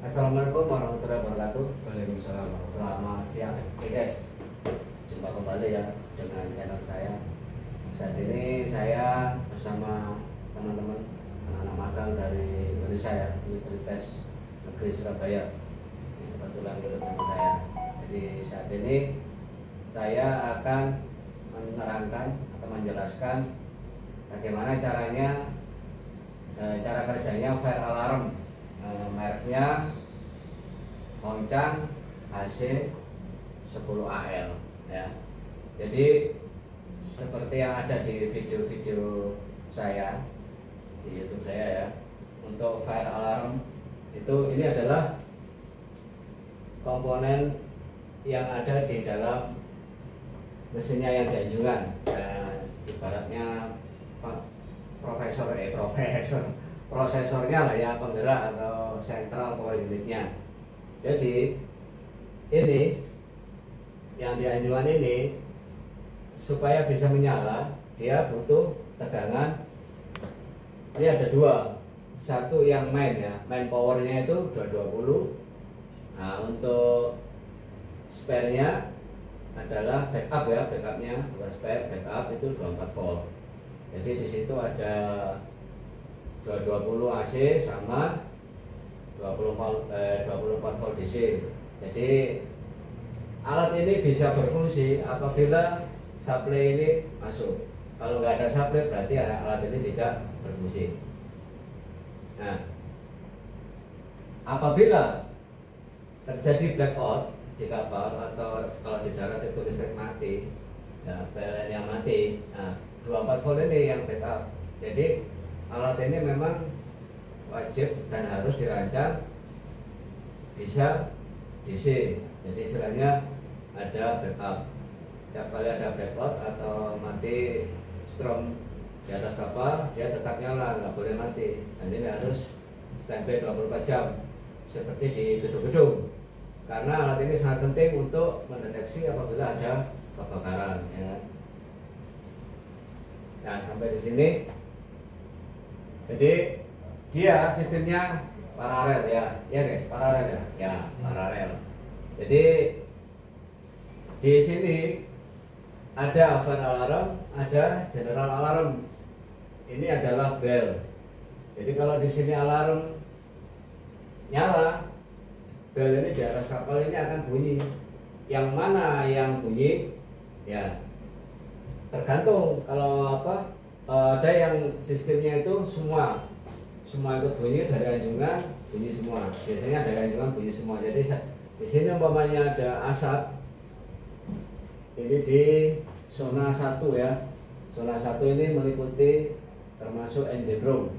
Assalamualaikum warahmatullahi wabarakatuh. Waalaikumsalam. Selamat siang, oke guys. Jumpa kembali ya dengan channel saya. Saat ini saya bersama teman-teman anak-anak magang dari Indonesia ya, Universitas Negeri Surabaya. Ini kebetulan lulus sama saya. Jadi saat ini saya akan menerangkan atau menjelaskan bagaimana caranya, cara kerjanya fire alarm. Mereknya Hongchang HC 10AL ya. Jadi seperti yang ada di video-video saya di YouTube saya ya, untuk fire alarm itu ini adalah komponen yang ada di dalam mesinnya yang dianjungan. Ibaratnya prosesornya lah ya, penggerak atau sentral power unitnya. Jadi ini yang dianjungan ini supaya bisa menyala dia butuh tegangan. Ini ada dua, satu yang main ya, main powernya itu 220. Nah untuk spare-nya adalah backup ya, backupnya bukan spare, backup itu 24 volt. Jadi di situ ada 220 AC sama 24 volt DC. Jadi alat ini bisa berfungsi apabila supply ini masuk. Kalau nggak ada supply berarti alat ini tidak berfungsi. Nah, apabila terjadi blackout di kapal atau kalau di darat itu listrik mati, ya PLN yang mati. Nah, 24 volt ini yang backup. Jadi alat ini memang wajib dan harus dirancang bisa DC. Jadi istilahnya ada backup. Setiap kali ada blackout atau mati strom di atas kapal, dia tetap nyala, nggak boleh mati. Dan ini harus standby 24 jam seperti di gedung-gedung. Karena alat ini sangat penting untuk mendeteksi apabila ada kebakaran ya. Nah, sampai di sini. Jadi dia sistemnya paralel ya, ya guys, paralel ya, ya paralel. Jadi di sini ada fire alarm, ada general alarm. Ini adalah bell. Jadi kalau di sini alarm nyala, bell ini di atas kapal ini akan bunyi. Yang mana yang bunyi? Ya tergantung. Kalau ada yang sistemnya itu semua ikut bunyi, dari anjungan bunyi semua. Biasanya dari anjungan bunyi semua. Jadi di sini umpamanya ada asap. Ini di zona 1 ya. Zona 1 ini meliputi termasuk engine room.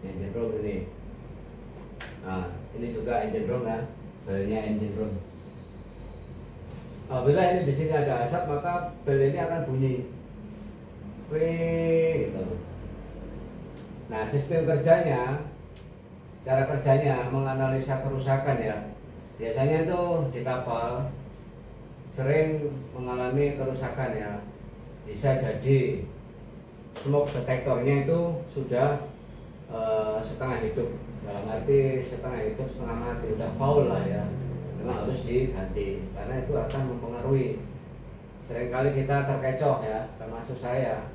Engine room ini. Nah, ini juga engine room ya. Belnya engine room. Apabila ini di sini ada asap, maka bel ini akan bunyi. Gitu. Nah, sistem kerjanya, cara kerjanya menganalisa kerusakan ya. Biasanya itu di kapal sering mengalami kerusakan ya. Bisa jadi smoke detektornya itu sudah setengah hidup. Dalam arti setengah hidup, setengah mati, udah foul lah ya. Memang harus diganti karena itu akan mempengaruhi. Seringkali kita terkecoh ya, termasuk saya,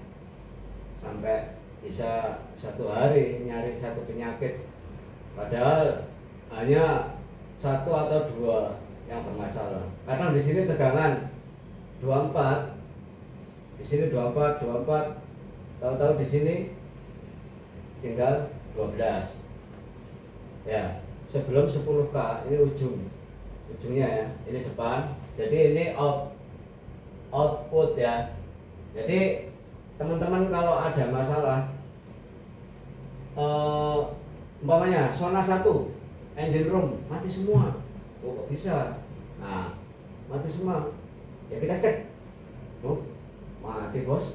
sampai bisa 1 hari nyari satu penyakit, padahal hanya 1 atau 2 yang bermasalah. Kadang di sini tegangan 24, di sini 24, tahu-tahu di sini tinggal 12. Ya, sebelum 10K ini ujungnya ya, ini depan. Jadi ini output ya. Jadi teman-teman kalau ada masalah, umpamanya zona 1 engine room mati semua, kok bisa? Nah, mati semua ya, kita cek. Mati bos.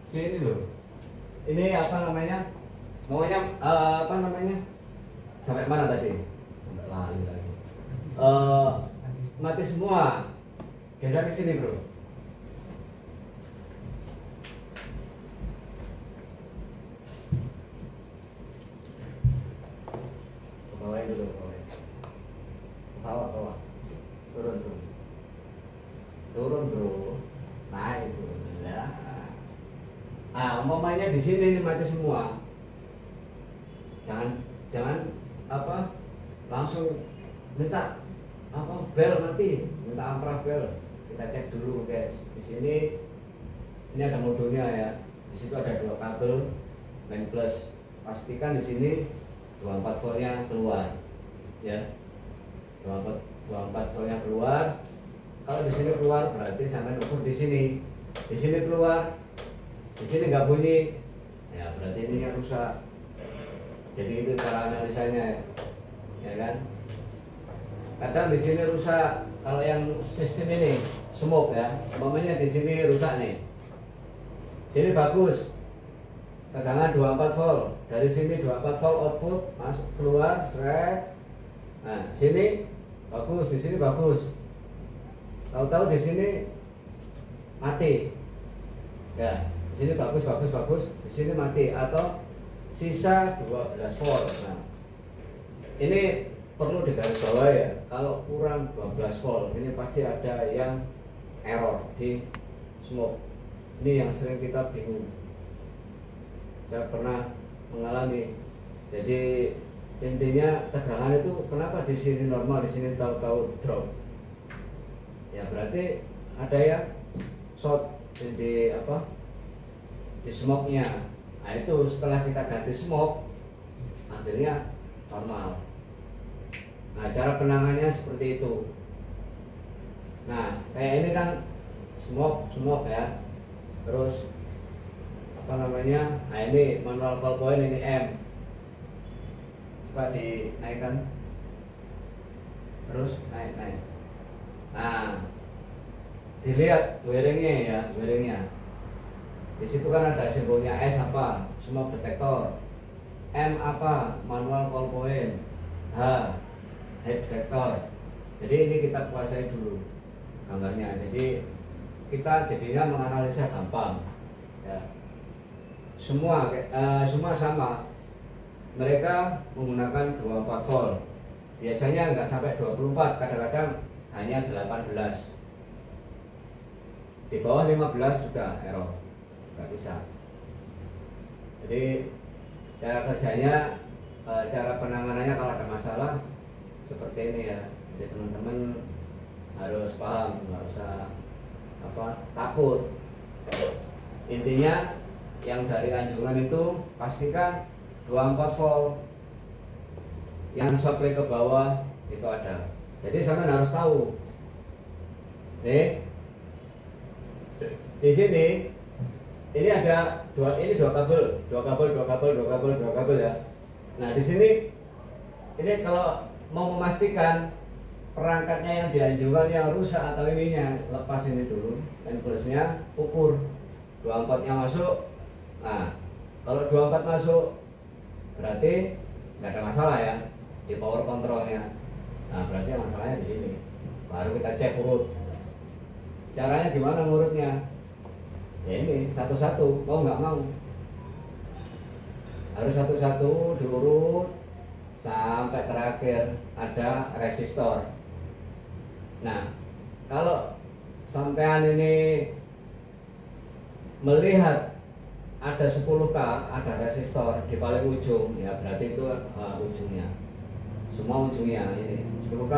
Sini loh. Ini apa namanya? Maunya apa namanya? Sampai mana tadi? Sampai lali lagi. Mati semua. Geser ke sini bro. Ke bawah dulu, ke bawah. Ke bawah, bawah. Turun, turun. Turun bro. Nah itu lah. Ah, umpamanya di sini ini mati semua. Jangan apa langsung minta apa bel mati, minta amprah bel. Kita cek dulu guys. Di sini ini ada modulnya ya. Di situ ada 2 kabel main plus. Pastikan di sini 24 voltnya keluar, ya. 24 voltnya keluar. Kalau di sini keluar berarti sampai ukur di sini. Di sini keluar, di sini nggak bunyi, ya berarti ini rusak. Jadi itu cara analisanya, ya kan? Kadang di sini rusak. Kalau yang sistem ini smoke ya, umpamanya di sini rusak nih. Sini bagus, tegangan 24 volt. Dari sini 24 volt output masuk keluar, seret. Nah, sini bagus, di sini bagus. Tahu-tahu di sini mati. Ya, di sini bagus, di sini mati atau sisa 12 volt. Nah, ini perlu digarisbawahi ya. Kalau kurang 12 volt, ini pasti ada yang error di smoke. Ini yang sering kita bingung. Saya pernah mengalami. Jadi intinya tegangan itu kenapa di sini normal, di sini tahu-tahu drop. Ya berarti ada yang short di apa? Di smoke-nya. Nah itu setelah kita ganti smoke, akhirnya normal. Nah cara penanganannya seperti itu. Nah kayak ini kan smoke ya. Terus apa namanya? Nah ini manual call point, ini M. Coba dinaikkan. Terus naik. Nah dilihat wiringnya ya, wiringnya. Di situ kan ada simbolnya S apa? Smoke detector. M apa? Manual call point. H head detector. Jadi ini kita kuasai dulu gambarnya. Jadi kita jadinya menganalisa gampang. Ya. Semua sama. Mereka menggunakan 24 volt. Biasanya nggak sampai 24, kadang-kadang hanya 18. Di bawah 15 sudah error, nggak bisa. Jadi cara kerjanya, cara penanganannya kalau ada masalah seperti ini ya. Jadi teman-teman harus paham, nggak usah takut. Intinya yang dari anjungan itu pastikan 24 volt yang supply ke bawah itu ada. Jadi sampean harus tahu. Nih, di sini ini ada dua kabel ya. Nah di sini ini kalau mau memastikan perangkatnya yang dianjurkan yang rusak atau ininya, lepas ini dulu dan plusnya, ukur 24 nya masuk. Nah kalau 24 masuk berarti nggak ada masalah ya di power controlnya. Nah berarti masalahnya di sini. Baru kita cek urut. Caranya gimana ngurutnya? Ya ini satu-satu, mau nggak mau harus satu-satu diurut sampai terakhir ada resistor. Nah kalau sampean ini melihat ada 10K, ada resistor di paling ujung, ya berarti itu ujungnya. Semua ujungnya ini 10K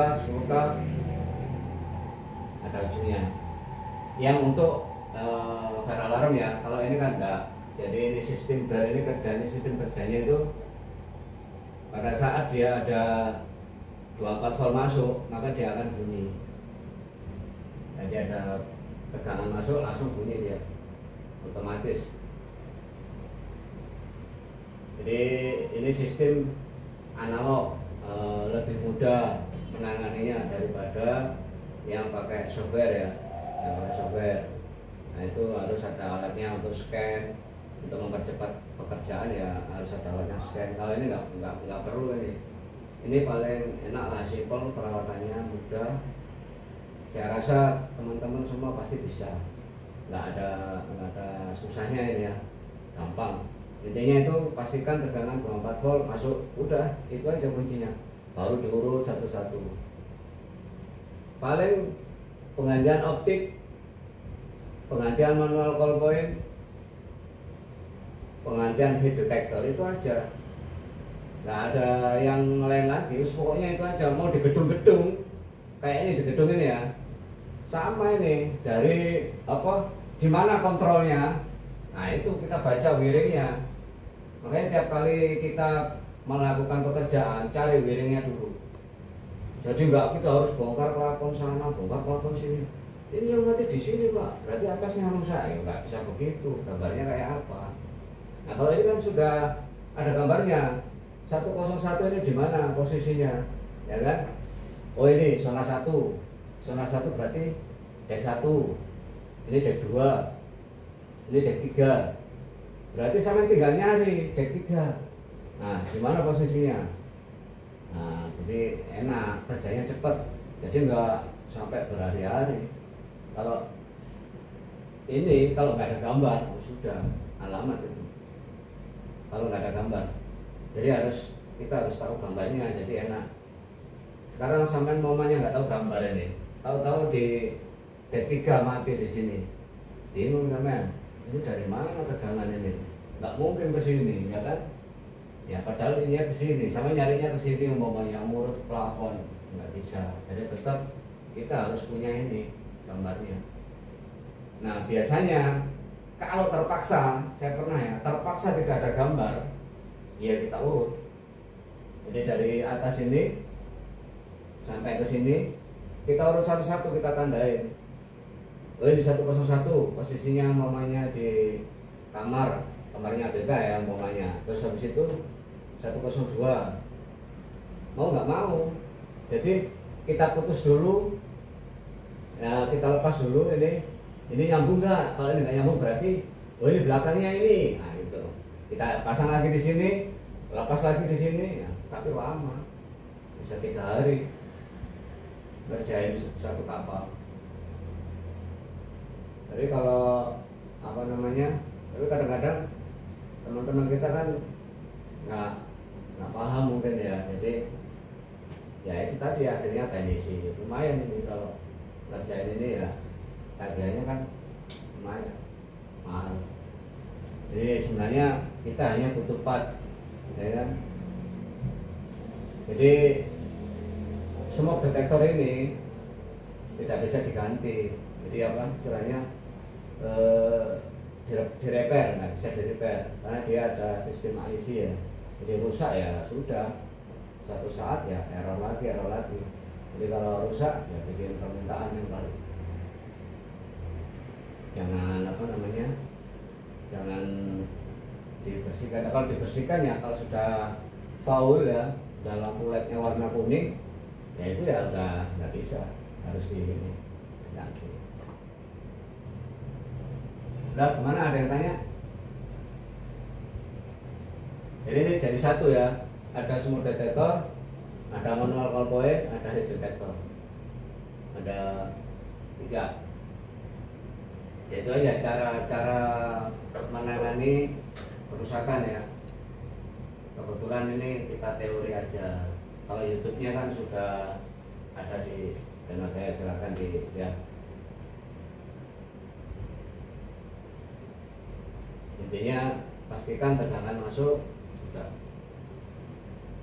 ada ujungnya. Yang untuk fire alarm ya, kalau ini kan enggak. Jadi ini sistem kerjanya itu pada saat dia ada 24 volt masuk, maka dia akan bunyi. Jadi ada tegangan masuk langsung bunyi dia, otomatis. Jadi ini sistem analog, lebih mudah menanganinya daripada yang pakai software ya, yang pakai software. Nah itu harus ada alatnya untuk scan, untuk mempercepat pekerjaan ya harus ada alatnya scan. Kalau ini nggak perlu ini paling enak lah, simple, perawatannya mudah, Saya rasa teman-teman semua pasti bisa, nggak ada susahnya ini ya, gampang. Intinya itu pastikan tegangan 24 volt masuk, udah itu aja kuncinya, baru diurut satu-satu. Paling penggantian optik, penggantian manual call point, penggantian heat detector, itu aja, nggak ada yang lain lagi. Pokoknya itu aja. Mau di gedung-gedung kayak ini, di gedung ini ya sama, ini dari apa, di mana kontrolnya, nah itu kita baca wiringnya. Makanya tiap kali kita melakukan pekerjaan cari wiringnya dulu. Jadi enggak kita harus bongkar plafon sana, bongkar plafon sini. Ini yang mati di sini Pak, berarti atasnya rusak. Ya nggak bisa begitu, gambarnya kayak apa. Nah kalau ini kan sudah ada gambarnya, 101 ini di mana posisinya, ya kan? Oh ini zona 1, zona 1 berarti dek 1, ini dek 2, ini dek 3, berarti sama tinggal nyari dek 3. Nah di mana posisinya? Nah jadi enak, kerjanya cepat, jadi nggak sampai berhari-hari. Kalau ini kalau nggak ada gambar, oh sudah alamat itu. Kalau nggak ada gambar, jadi kita harus tahu gambarnya, jadi enak. Sekarang sampai momennya nggak tahu gambar ini, tahu-tahu di D3 mati di sini, bingung sampean, ini dari mana tegangan ini? Nggak mungkin ke sini, ya kan? Ya padahal ini ke sini, sama nyarinya ke sini umpamanya ngurut plafon, nggak bisa. Jadi tetap kita harus punya ini gambarnya. Nah biasanya kalau terpaksa, saya pernah ya, terpaksa tidak ada gambar, ya kita urut. Jadi dari atas ini sampai ke sini kita urut satu-satu, kita tandain. Oh ini 101 posisinya umpamanya di kamarnya BK ya umpamanya. Terus habis itu 102 mau nggak mau, jadi kita putus dulu ya, kita lepas dulu ini nyambung nggak. Kalau ini nggak nyambung berarti oh ini belakangnya ini, nah itu kita pasang lagi di sini, lepas lagi di sini ya, tapi lama, bisa 3 hari ngerjain satu kapal. Tapi kalau apa namanya, tapi kadang-kadang teman-teman kita kan nggak paham mungkin ya, jadi ya itu tadi akhirnya teknisi lumayan ini kalau ngerjain ini ya, harganya kan lumayan mahal. Jadi sebenarnya kita hanya butuh part, ya kan? Jadi smoke detector ini tidak bisa diganti. Jadi apa istilahnya, direpair, nggak bisa direpair karena dia ada sistem IC ya. Jadi rusak ya sudah, suatu saat ya error lagi. Jadi kalau rusak ya bikin permintaan yang baru. Jangan apa namanya, jangan dibersihkan. Kalau dibersihkan ya kalau sudah foul ya, udah lampu LED-nya warna kuning, ya itu ya udah nggak bisa, harus di ini ganti. Udah kemana, ada yang tanya? Jadi ini jadi satu ya, ada smoke detector, ada manual call point, ada heat detector, ada 3. Itu aja cara menangani kerusakan ya. Kebetulan ini kita teori aja. Kalau YouTube-nya kan sudah ada di channel saya, silakan dilihat. Intinya pastikan tegangan masuk sudah.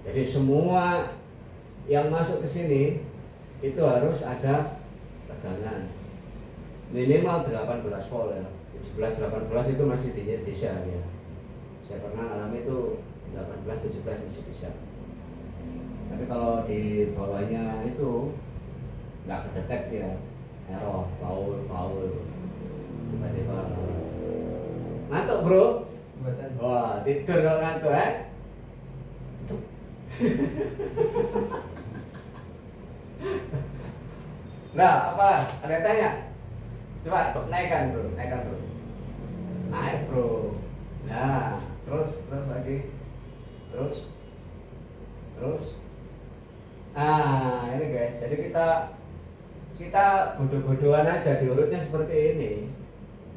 Jadi semua yang masuk ke sini itu harus ada tegangan minimal 18 volt ya. 17-18 itu masih bisa ya. Saya pernah alami itu 18-17 masih bisa. Tapi kalau di bawahnya itu nggak kedetek ya, error, foul. Tiba-tiba ngantuk bro. Wah tidur kalau ngantuk ya. Nah apa? Ada yang tanya? Coba naikkan bro. Naik bro. Nah terus lagi. Terus. Nah ini guys, jadi kita kita bodoh-bodohan aja, diurutnya seperti ini.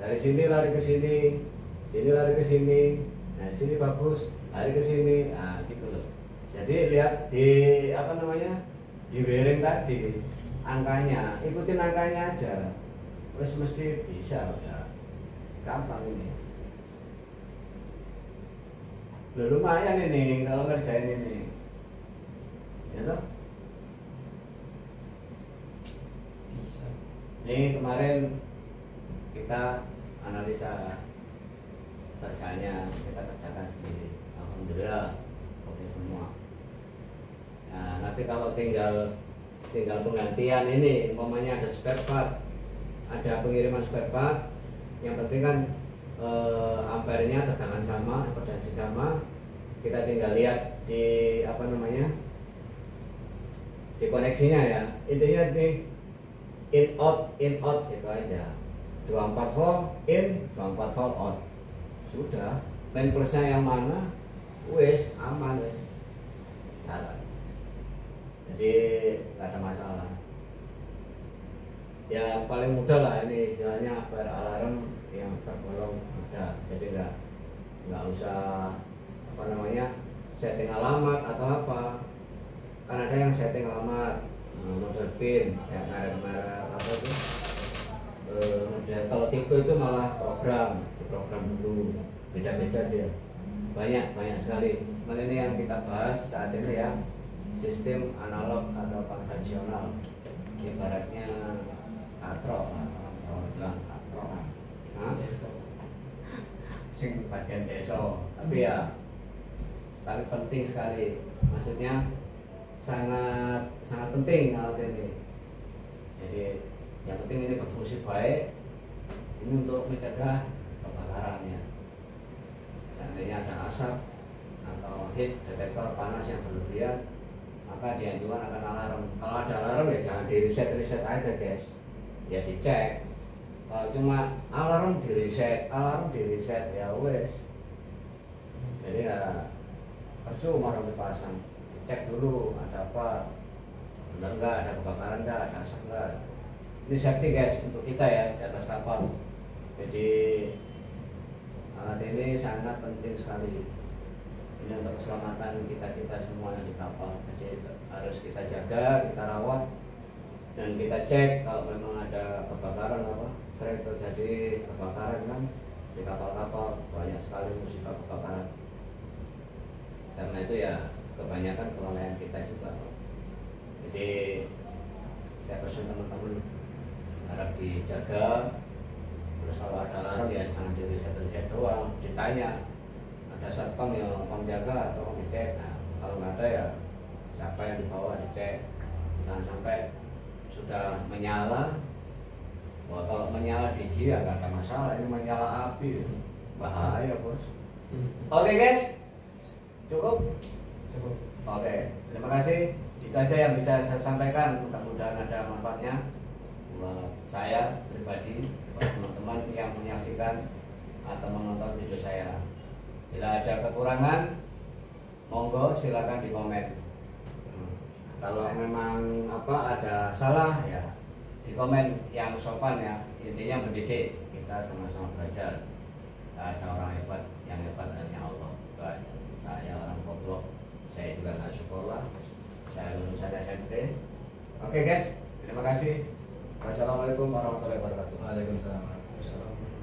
Dari sini lari ke sini, sini lari ke sini, nah sini bagus, lari ke sini, nah gitu loh. Jadi lihat di apa namanya, di bearing tadi angkanya, ikutin angkanya aja, terus mesti bisa ya, gampang ini. Loh, lumayan ini kalau ngerjain ini, ya toh. Bisa. Ini kemarin kita analisa kerjanya, kita kerjakan sendiri, alhamdulillah oke semua. Nah nanti kalau tinggal penggantian ini, umpamanya ada spare part, ada pengiriman spare part, yang penting kan ampernya tegangan sama, impedansi sama, kita tinggal lihat di apa namanya, di koneksinya ya, intinya di in out itu aja, 24 volt in, 24 volt out, sudah. Main plusnya yang mana, wes aman wes jalan, jadi nggak ada masalah. Ya paling mudah lah ini istilahnya fire alarm yang tergolong mudah, jadi nggak usah apa namanya setting alamat atau apa, kan ada yang setting alamat model pin ya, merek apa itu model, kalau tipe itu malah program dulu, beda-beda sih ya. banyak sekali. Mana ini yang kita bahas saat ini ya, sistem analog atau konvensional, ibaratnya katro lah, orang bilang katro lah, sing bagian deso, tapi penting sekali, maksudnya sangat penting alat ini. Jadi yang penting ini berfungsi baik, ini untuk mencegah kebakaran ya. Seandainya ada asap atau heat detektor panas yang berlebihan, maka dianjurkan akan alarm. Kalau ada alarm ya jangan di reset aja guys, ya dicek. Kalau cuma alarm di reset ya wes, jadi ya percuma orang dipasang. Dicek dulu ada apa, benar nggak ada kebakaran, nggak ada asap nggak. Ini safety guys untuk kita ya di atas kapal. Jadi alat ini sangat penting sekali. Ini untuk keselamatan kita semua yang di kapal. Jadi harus kita jaga, kita rawat, dan kita cek kalau memang ada kebakaran apa. Sering terjadi kebakaran kan di kapal-kapal, banyak sekali musibah kebakaran. Karena itu ya kebanyakan kelalaian kita juga. Jadi saya pesan teman-teman harap dijaga. Terus kalau ada alarm ya jangan di riset doang, ditanya ada satpam yang jaga atau ngecek. Nah kalau nggak ada ya siapa yang dibawa dicek, jangan sampai sudah menyala. Wah, kalau menyala DJ ya nggak ada masalah, ini menyala api bahaya bos. Oke guys, cukup. Oke, terima kasih. Itu aja yang bisa saya sampaikan. Mudah-mudahan ada manfaatnya buat saya pribadi, buat teman-teman yang menyaksikan atau menonton video saya. Bila ada kekurangan, monggo silakan di komen. Kalau memang ada salah ya di komen yang sopan ya. Intinya mendidik, kita sama-sama belajar. Tidak ada orang hebat, yang hebat hanya Allah. Itu aja. Saya orang goblok, saya juga nggak sekolah, saya lulusan SMP. Oke guys, terima kasih. Wassalamualaikum warahmatullahi wabarakatuh. Waalaikumsalam warahmatullahi wabarakatuh.